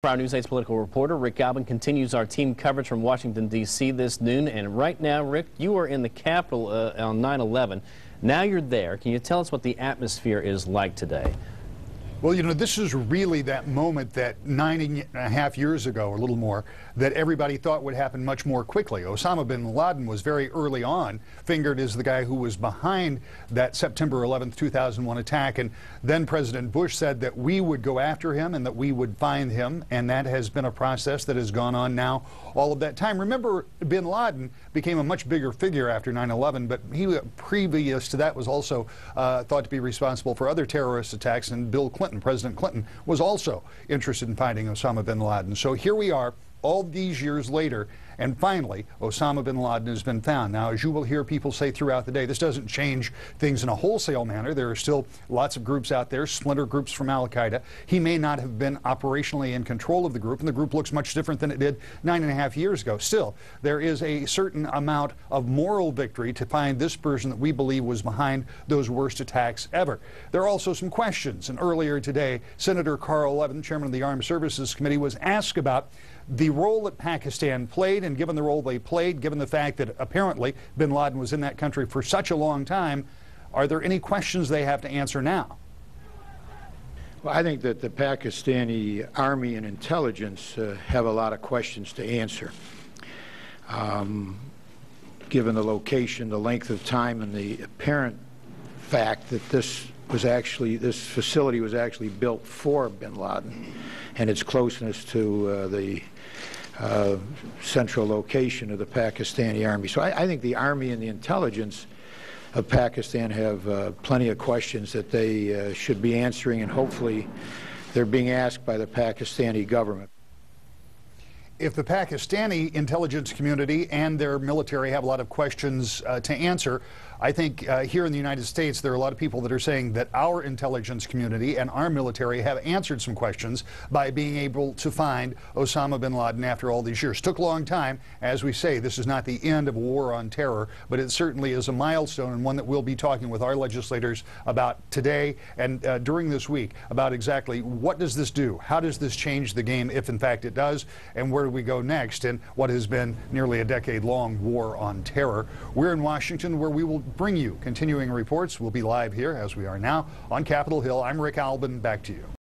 Our News 8's political reporter Rick Albin continues our team coverage from Washington, D.C. this noon. And right now, Rick, you are in the Capitol on 9/11. Now you're there. Can you tell us what the atmosphere is like today? Well, you know, this is really that moment that 9.5 years ago, or a little more, that everybody thought would happen much more quickly. Osama bin Laden was very early on fingered as the guy who was behind that September 11th, 2001 attack. And then President Bush said that we would go after him and that we would find him. And that has been a process that has gone on now all of that time. Remember, bin Laden became a much bigger figure after 9/11, but he, previous to that, was also thought to be responsible for other terrorist attacks. And President Clinton, was also interested in finding Osama bin Laden. So here we are, all these years later, and finally, Osama bin Laden has been found. Now, as you will hear people say throughout the day, this doesn't change things in a wholesale manner. There are still lots of groups out there, splinter groups from Al-Qaeda. He may not have been operationally in control of the group, and the group looks much different than it did 9.5 years ago. Still, there is a certain amount of moral victory to find this person that we believe was behind those worst attacks ever. There are also some questions, and earlier today, Senator Carl Levin, chairman of the Armed Services Committee, was asked about the role that Pakistan played, and given the role they played, given the fact that apparently bin Laden was in that country for such a long time, are there any questions they have to answer now? Well, I think that the Pakistani Army and intelligence have a lot of questions to answer. Given the location, the length of time, and the apparent fact that this facility was actually built for bin Laden, and its closeness to the central location of the Pakistani Army. So I think the Army and the intelligence of Pakistan have plenty of questions that they should be answering, and hopefully they're being asked by the Pakistani government. If the Pakistani intelligence community and their military have a lot of questions to answer, I think here in the United States there are a lot of people that are saying that our intelligence community and our military have answered some questions by being able to find Osama bin Laden after all these years. Took a long time. As we say, this is not the end of a war on terror, but it certainly is a milestone, and one that we'll be talking with our legislators about today and during this week about exactly what does this do? How does this change the game, if in fact it does? And where do we go next in what has been nearly a decade-long war on terror? We're in Washington, where we will bring you continuing reports. We'll be live here, as we are now, on Capitol Hill. I'm Rick Albin. Back to you.